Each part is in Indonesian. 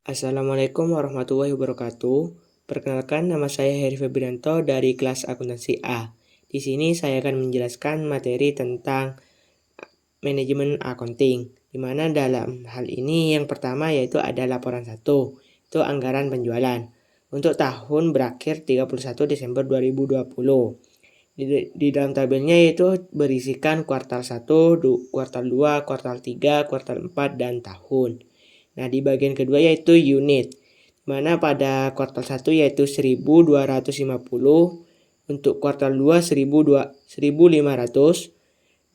Assalamualaikum warahmatullahi wabarakatuh. Perkenalkan, nama saya Heri Febrianto dari kelas akuntansi A. Di sini saya akan menjelaskan materi tentang manajemen accounting, di mana dalam hal ini yang pertama yaitu ada laporan 1, itu anggaran penjualan untuk tahun berakhir 31 Desember 2020. Di dalam tabelnya yaitu berisikan kuartal 1, kuartal 2, kuartal 3, kuartal 4, dan tahun. Nah, di bagian kedua yaitu unit, mana pada kuartal 1 yaitu 1250, untuk kuartal 2 1500.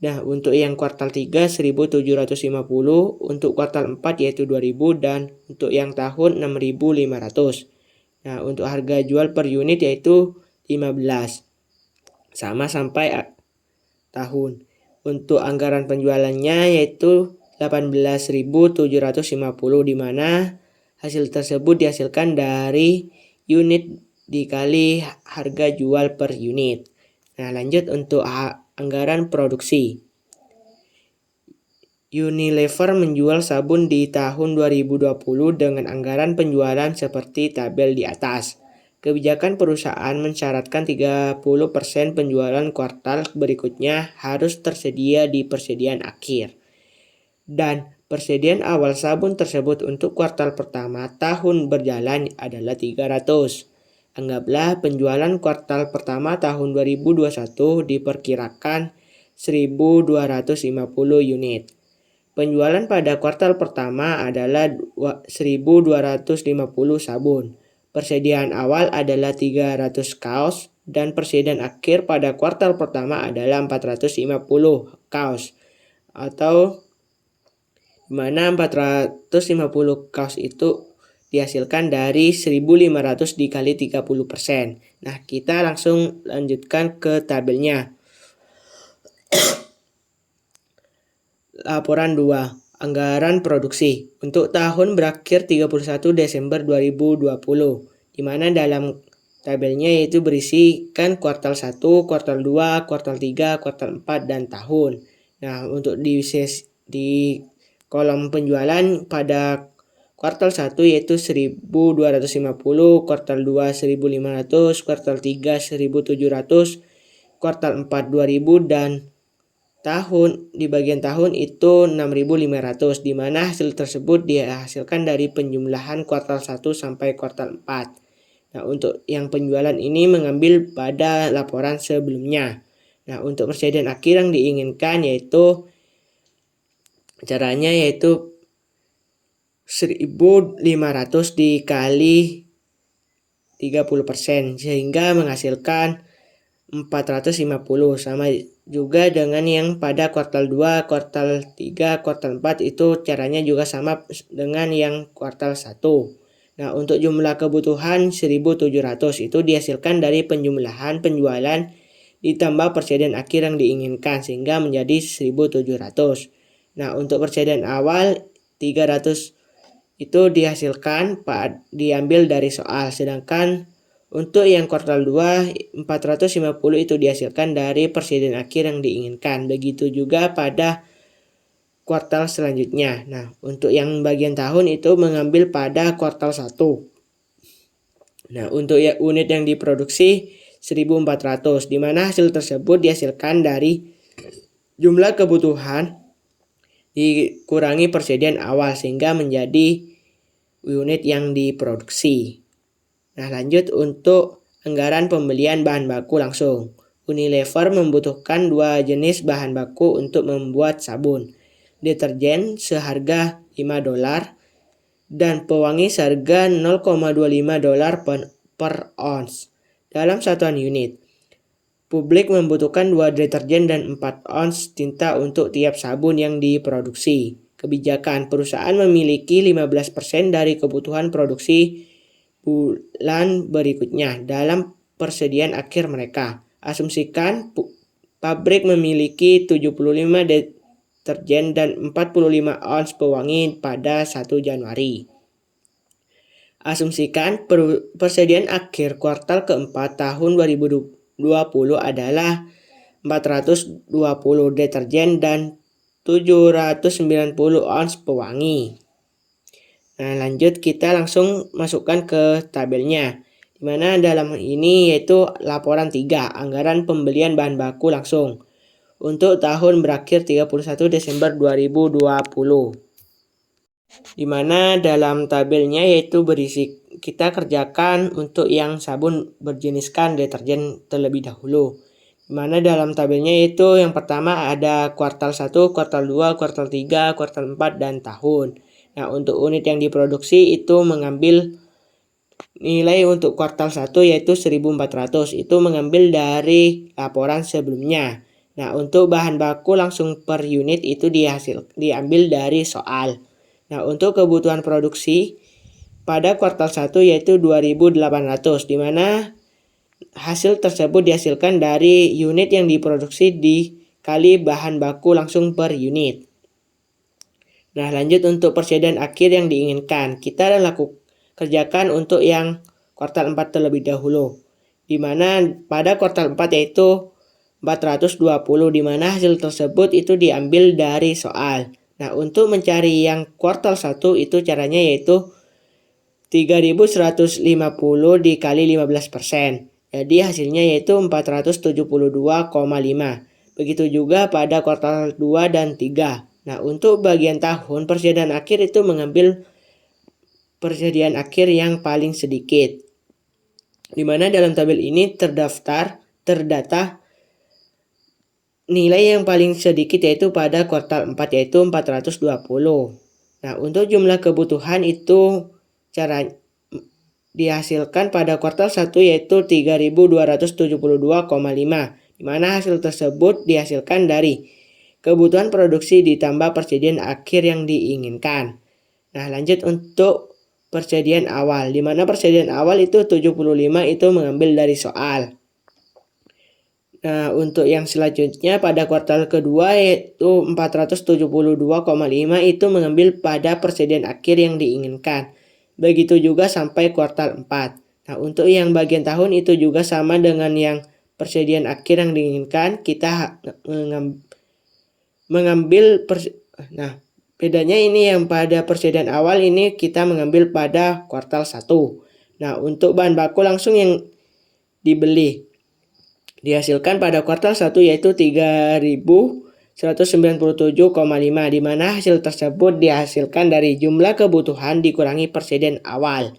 Nah, untuk yang kuartal 3 1750, untuk kuartal 4 yaitu 2000, dan untuk yang tahun 6500. Nah, untuk harga jual per unit yaitu 15, sama sampai tahun. Untuk anggaran penjualannya yaitu 18.750, di mana hasil tersebut dihasilkan dari unit dikali harga jual per unit. Nah, lanjut untuk anggaran produksi. Unilever menjual sabun di tahun 2020 dengan anggaran penjualan seperti tabel di atas. Kebijakan perusahaan mensyaratkan 30% penjualan kuartal berikutnya harus tersedia di persediaan akhir. Dan persediaan awal sabun tersebut untuk kuartal pertama tahun berjalan adalah 300. Anggaplah penjualan kuartal pertama tahun 2021 diperkirakan 1.250 unit. Penjualan pada kuartal pertama adalah 1.250 sabun. Persediaan awal adalah 300 kaos dan persediaan akhir pada kuartal pertama adalah 450 kaos, atau mana 450 kaos itu dihasilkan dari 1.500 dikali 30%. Nah, kita langsung lanjutkan ke tabelnya. Laporan 2, anggaran produksi untuk tahun berakhir 31 Desember 2020, di mana dalam tabelnya yaitu berisikan kuartal 1, kuartal 2, kuartal 3, kuartal 4, dan tahun. Nah, untuk di kolom penjualan pada kuartal 1 yaitu 1.250, kuartal 2 1.500, kuartal 3 1.700, kuartal 4 2.000, dan tahun di bagian tahun itu 6.500, di mana hasil tersebut dihasilkan dari penjumlahan kuartal 1 sampai kuartal 4. Nah, untuk yang penjualan ini mengambil pada laporan sebelumnya. Nah, untuk persediaan akhir yang diinginkan yaitu caranya yaitu 1.500 dikali 30%, sehingga menghasilkan 450, sama juga dengan yang pada kuartal 2, kuartal 3, kuartal 4 itu caranya juga sama dengan yang kuartal 1. Nah, untuk jumlah kebutuhan 1.700 itu dihasilkan dari penjumlahan penjualan ditambah persediaan akhir yang diinginkan sehingga menjadi 1.700. Nah, untuk persediaan awal 300 itu dihasilkan diambil dari soal, sedangkan untuk yang kuartal 2 450 itu dihasilkan dari persediaan akhir yang diinginkan. Begitu juga pada kuartal selanjutnya. Nah, untuk yang bagian tahun itu mengambil pada kuartal 1. Nah, untuk unit yang diproduksi 1.400, di mana hasil tersebut dihasilkan dari jumlah kebutuhan dikurangi persediaan awal sehingga menjadi unit yang diproduksi. Nah, lanjut untuk anggaran pembelian bahan baku langsung. Unilever membutuhkan 2 jenis bahan baku untuk membuat sabun. Deterjen seharga $5 dan pewangi seharga $0,25 per ons dalam satuan unit. Publik membutuhkan 2 deterjen dan 4 ons tinta untuk tiap sabun yang diproduksi. Kebijakan perusahaan memiliki 15% dari kebutuhan produksi bulan berikutnya dalam persediaan akhir mereka. Asumsikan pabrik memiliki 75 deterjen dan 45 ons pewangi pada 1 Januari. Asumsikan persediaan akhir kuartal keempat tahun 2020 adalah 420 deterjen dan 790 ons pewangi. Nah, lanjut kita langsung masukkan ke tabelnya. Di mana dalam ini yaitu laporan 3, anggaran pembelian bahan baku langsung untuk tahun berakhir 31 Desember 2020. Di mana dalam tabelnya yaitu berisi kita kerjakan untuk yang sabun berjeniskan deterjen terlebih dahulu. Di mana dalam tabelnya itu yang pertama ada kuartal 1, kuartal 2, kuartal 3, kuartal 4, dan tahun. Nah, untuk unit yang diproduksi itu mengambil nilai untuk kuartal 1 yaitu 1400, itu mengambil dari laporan sebelumnya. Nah, untuk bahan baku langsung per unit itu diambil dari soal. Nah, untuk kebutuhan produksi pada kuartal 1 yaitu 2800, di mana hasil tersebut dihasilkan dari unit yang diproduksi dikali bahan baku langsung per unit. Nah, lanjut untuk persediaan akhir yang diinginkan. Kita kerjakan untuk yang kuartal 4 terlebih dahulu. Di mana pada kuartal 4 yaitu 420, di mana hasil tersebut itu diambil dari soal. Nah, untuk mencari yang kuartal 1 itu caranya yaitu 3150 dikali 15%. Jadi hasilnya yaitu 472,5. Begitu juga pada kuartal 2 dan 3. Nah, untuk bagian tahun persediaan akhir itu mengambil persediaan akhir yang paling sedikit. Di mana dalam tabel ini terdata nilai yang paling sedikit yaitu pada kuartal 4 yaitu 420. Nah, untuk jumlah kebutuhan itu cara dihasilkan pada kuartal 1 yaitu 3272,5, di mana hasil tersebut dihasilkan dari kebutuhan produksi ditambah persediaan akhir yang diinginkan. Nah, lanjut untuk persediaan awal, di mana persediaan awal itu 75 itu mengambil dari soal. Nah, untuk yang selanjutnya pada kuartal kedua yaitu 472,5 itu mengambil pada persediaan akhir yang diinginkan. Begitu juga sampai kuartal 4. Nah, untuk yang bagian tahun itu juga sama dengan yang persediaan akhir yang diinginkan. Kita bedanya ini yang pada persediaan awal ini kita mengambil pada kuartal 1. Nah, untuk bahan baku langsung yang dibeli dihasilkan pada kuartal 1 yaitu 3197,5, di mana hasil tersebut dihasilkan dari jumlah kebutuhan dikurangi persediaan awal.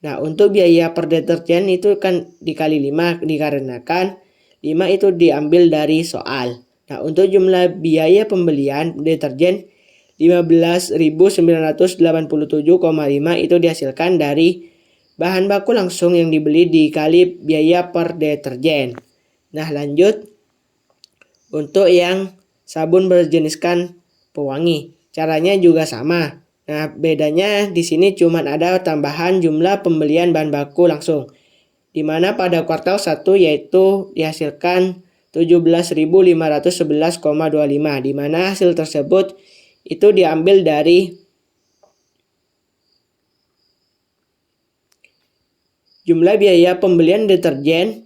Nah, untuk biaya per deterjen itu kan dikali 5 dikarenakan 5 itu diambil dari soal. Nah, untuk jumlah biaya pembelian deterjen 15.987,5 itu dihasilkan dari bahan baku langsung yang dibeli dikali biaya per deterjen. Nah, lanjut untuk yang sabun berjeniskan pewangi. Caranya juga sama. Nah, bedanya di sini cuma ada tambahan jumlah pembelian bahan baku langsung. Di mana pada kuartal 1 yaitu dihasilkan 17.511,25, di mana hasil tersebut itu diambil dari jumlah biaya pembelian deterjen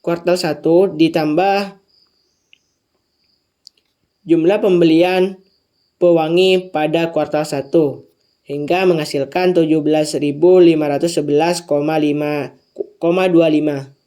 kuartal 1 ditambah jumlah pembelian pewangi pada kuartal 1 hingga menghasilkan 17.511,25.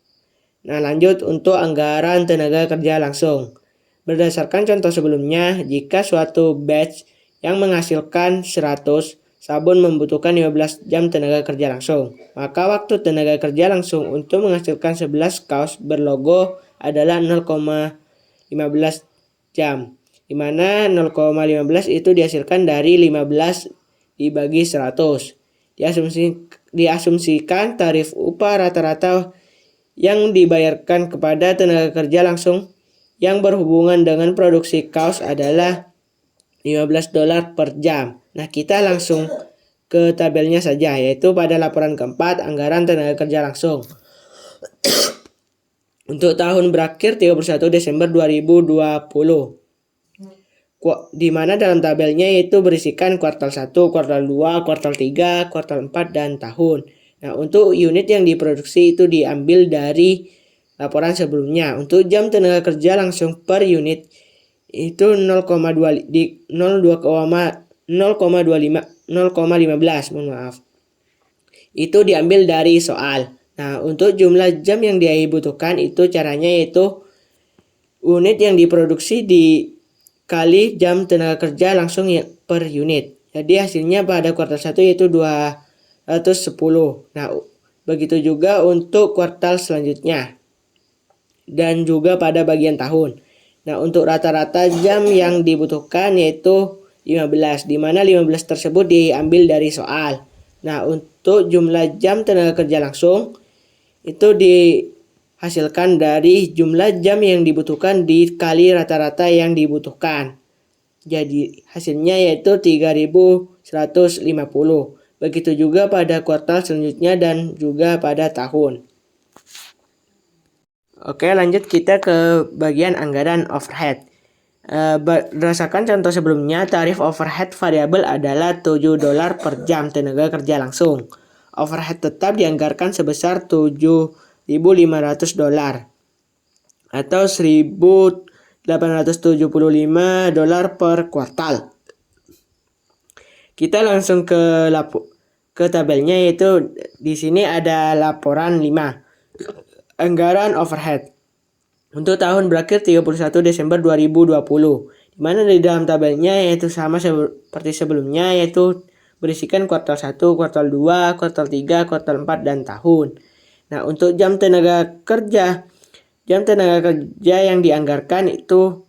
Nah, lanjut untuk anggaran tenaga kerja langsung. Berdasarkan contoh sebelumnya, jika suatu batch yang menghasilkan 100 sabun membutuhkan 15 jam tenaga kerja langsung, maka waktu tenaga kerja langsung untuk menghasilkan 11 kaos berlogo adalah 0,15 jam, di mana 0,15 itu dihasilkan dari 15 dibagi 100. Diasumsikan tarif upah rata-rata yang dibayarkan kepada tenaga kerja langsung yang berhubungan dengan produksi kaos adalah $15 per jam. Nah, kita langsung ke tabelnya saja, yaitu pada laporan keempat, anggaran tenaga kerja langsung. Untuk tahun berakhir 31 Desember 2020. Di mana dalam tabelnya yaitu berisikan kuartal 1, kuartal 2, kuartal 3, kuartal 4, dan tahun. Nah, untuk unit yang diproduksi itu diambil dari laporan sebelumnya. Untuk jam tenaga kerja langsung per unit itu 0,25 0,15, mohon maaf. Itu diambil dari soal. Nah, untuk jumlah jam yang dibutuhkan itu caranya yaitu unit yang diproduksi dikali jam tenaga kerja langsung per unit. Jadi hasilnya pada kuartal 1 yaitu 210. Nah, begitu juga untuk kuartal selanjutnya. Dan juga pada bagian tahun. Nah, untuk rata-rata jam yang dibutuhkan yaitu 15, di mana 15 tersebut diambil dari soal. Nah, untuk jumlah jam tenaga kerja langsung itu dihasilkan dari jumlah jam yang dibutuhkan dikali rata-rata yang dibutuhkan. Jadi hasilnya yaitu 3.150. Begitu juga pada kuartal selanjutnya dan juga pada tahun. Oke, lanjut kita ke bagian anggaran overhead. Berdasarkan contoh sebelumnya, tarif overhead variabel adalah $7 per jam tenaga kerja langsung. Overhead tetap dianggarkan sebesar $7.500 atau $1.875 per kuartal. Kita langsung ke tabelnya, yaitu di sini ada laporan 5. Anggaran overhead untuk tahun berakhir 31 Desember 2020. Di mana di dalam tabelnya yaitu sama seperti sebelumnya, yaitu berisikan kuartal 1, kuartal 2, kuartal 3, kuartal 4, dan tahun. Nah, untuk jam tenaga kerja yang dianggarkan itu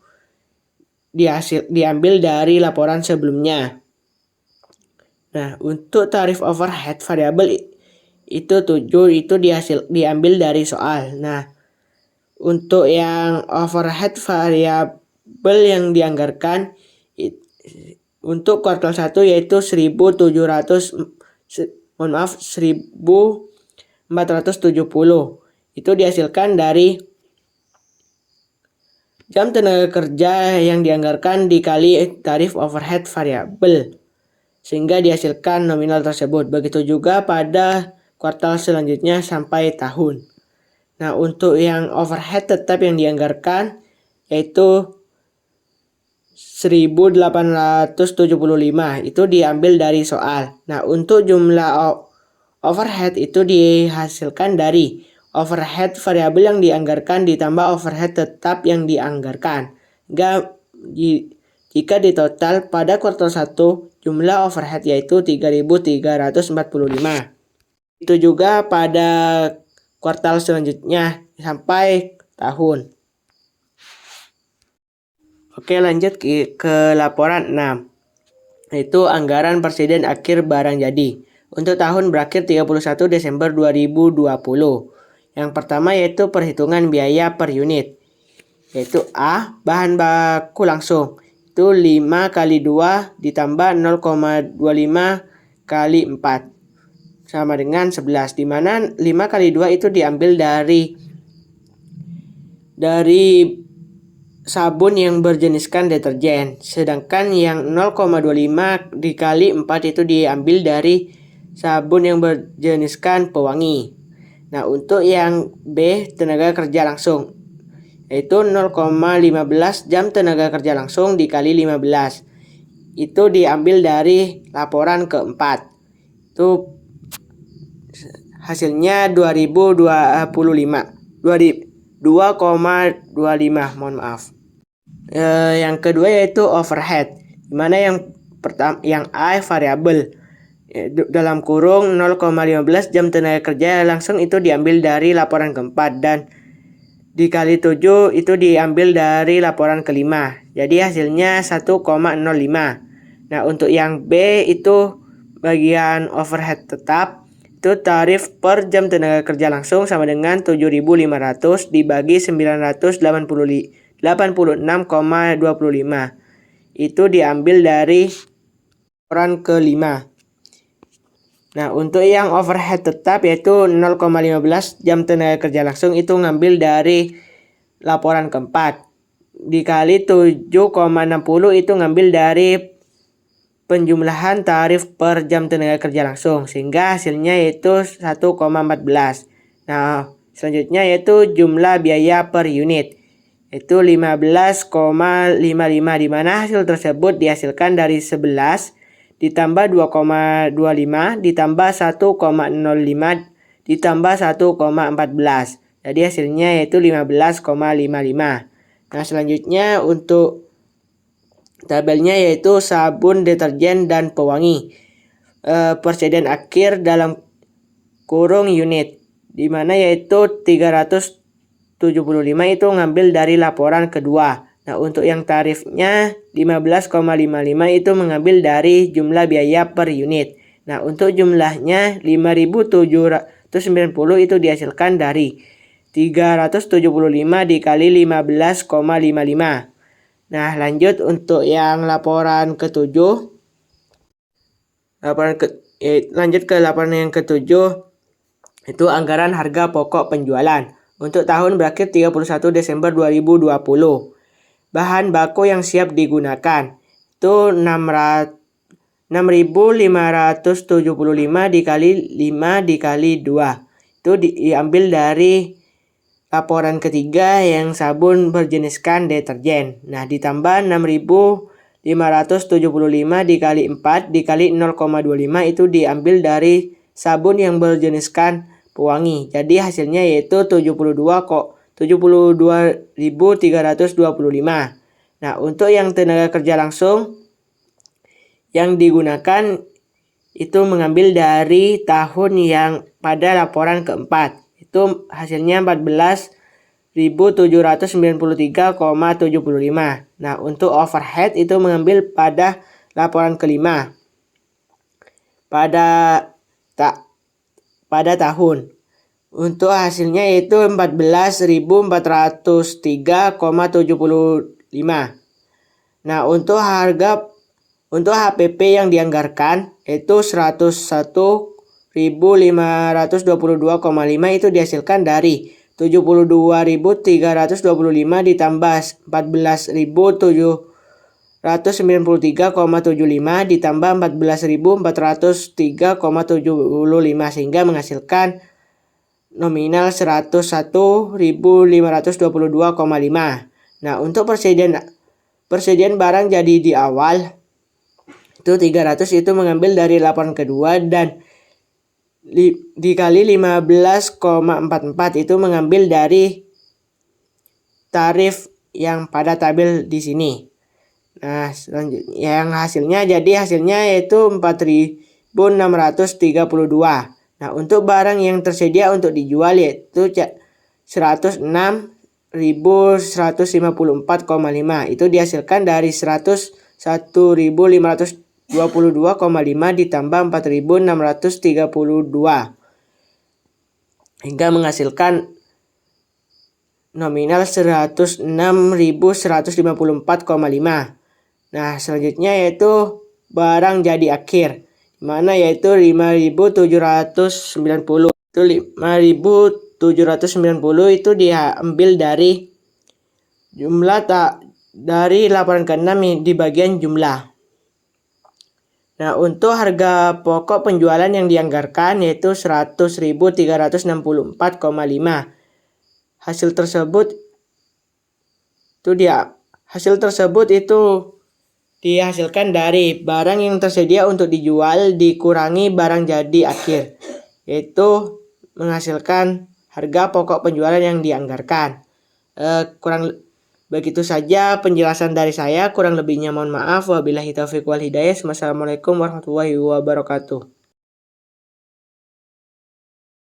diambil dari laporan sebelumnya. Nah, untuk tarif overhead variabel itu 7 itu diambil dari soal. Nah, untuk yang overhead variabel yang dianggarkan untuk kuartal 1 yaitu 1.470. Itu dihasilkan dari jam tenaga kerja yang dianggarkan dikali tarif overhead variabel, sehingga dihasilkan nominal tersebut. Begitu juga pada kuartal selanjutnya sampai tahun. Nah, untuk yang overhead tetap yang dianggarkan yaitu 1.875, itu diambil dari soal. Nah, untuk jumlah overhead itu dihasilkan dari overhead variabel yang dianggarkan ditambah overhead tetap yang dianggarkan. Jika ditotal pada kuartal 1, jumlah overhead yaitu 3.345. Itu juga pada kuartal selanjutnya sampai tahun. Oke, lanjut ke laporan 6. Yaitu anggaran persediaan akhir barang jadi untuk tahun berakhir 31 Desember 2020. Yang pertama yaitu perhitungan biaya per unit. Yaitu A, bahan baku langsung. Itu 5 kali 2 ditambah 0,25 kali 4. Sama dengan 11, di mana 5 kali 2 itu diambil dari sabun yang berjeniskan deterjen, sedangkan yang 0,25 dikali 4 itu diambil dari sabun yang berjeniskan pewangi. Nah, untuk yang B, tenaga kerja langsung, yaitu 0,15 jam tenaga kerja langsung dikali 15. Itu diambil dari laporan keempat. Itu hasilnya 2.025. 2,25, mohon maaf. Yang kedua yaitu overhead, dimana yang A variabel dalam kurung 0,15 jam tenaga kerja langsung itu diambil dari laporan keempat, dan dikali 7 itu diambil dari laporan kelima. Jadi hasilnya 1,05. Nah, untuk yang B itu bagian overhead tetap, itu tarif per jam tenaga kerja langsung sama dengan 7.500 dibagi 986,25. Itu diambil dari laporan kelima. Nah, untuk yang overhead tetap yaitu 0,15 jam tenaga kerja langsung itu ngambil dari laporan keempat. Dikali 7,60 itu ngambil dari penjumlahan tarif per jam tenaga kerja langsung, sehingga hasilnya yaitu 1,14. Nah, selanjutnya yaitu jumlah biaya per unit, yaitu 15,55, di mana hasil tersebut dihasilkan dari 11 ditambah 2,25 ditambah 1,05 ditambah 1,14. Jadi hasilnya yaitu 15,55. Nah, selanjutnya untuk tabelnya yaitu sabun, deterjen, dan pewangi. Persediaan akhir dalam kurung unit, dimana yaitu 375 itu ngambil dari laporan kedua. Nah, untuk yang tarifnya 15,55 itu mengambil dari jumlah biaya per unit. Nah, untuk jumlahnya 5.790 itu dihasilkan dari 375 dikali 15,55. Nah, lanjut untuk yang laporan ketujuh. Lanjut ke laporan yang ketujuh, itu anggaran harga pokok penjualan. Untuk tahun berakhir 31 Desember 2020. Bahan baku yang siap digunakan itu 6.575 dikali 5 dikali 2. Itu diambil dari laporan ketiga yang sabun berjeniskan deterjen. Nah, ditambah 6.575 dikali 4 dikali 0,25 itu diambil dari sabun yang berjeniskan pewangi. Jadi hasilnya yaitu 72.325. Nah, untuk yang tenaga kerja langsung yang digunakan itu mengambil dari tahun yang pada laporan keempat. Itu hasilnya 14.793,75. Nah, untuk overhead itu mengambil pada laporan kelima pada tahun. Untuk hasilnya yaitu 14.403,75. Nah, untuk HPP yang dianggarkan itu 101.522,5 itu dihasilkan dari 72.325 ditambah 14.793,75 ditambah 14.403,75 sehingga menghasilkan nominal 101.522,5. Nah, untuk persediaan barang jadi di awal itu 300 itu mengambil dari laporan kedua dan dikali 15,44 itu mengambil dari tarif yang pada tabel di sini. Nah, selanjutnya yang hasilnya yaitu 4.632. Nah, untuk barang yang tersedia untuk dijual yaitu 106.154,5 itu dihasilkan dari 101.522,5 ditambah 4.632 hingga menghasilkan nominal 106.154,5. Nah, selanjutnya yaitu barang jadi akhir, mana yaitu 5.790. Itu 5.790 itu diambil dari jumlah dari laporan ke-6 di bagian jumlah. Nah, untuk harga pokok penjualan yang dianggarkan yaitu 100.364,5. Hasil tersebut itu dihasilkan dari barang yang tersedia untuk dijual dikurangi barang jadi akhir, yaitu menghasilkan harga pokok penjualan yang dianggarkan. Kurang begitu saja penjelasan dari saya, kurang lebihnya mohon maaf. Wabillahi taufiq wal hidayah. Wassalamualaikum warahmatullahi wabarakatuh.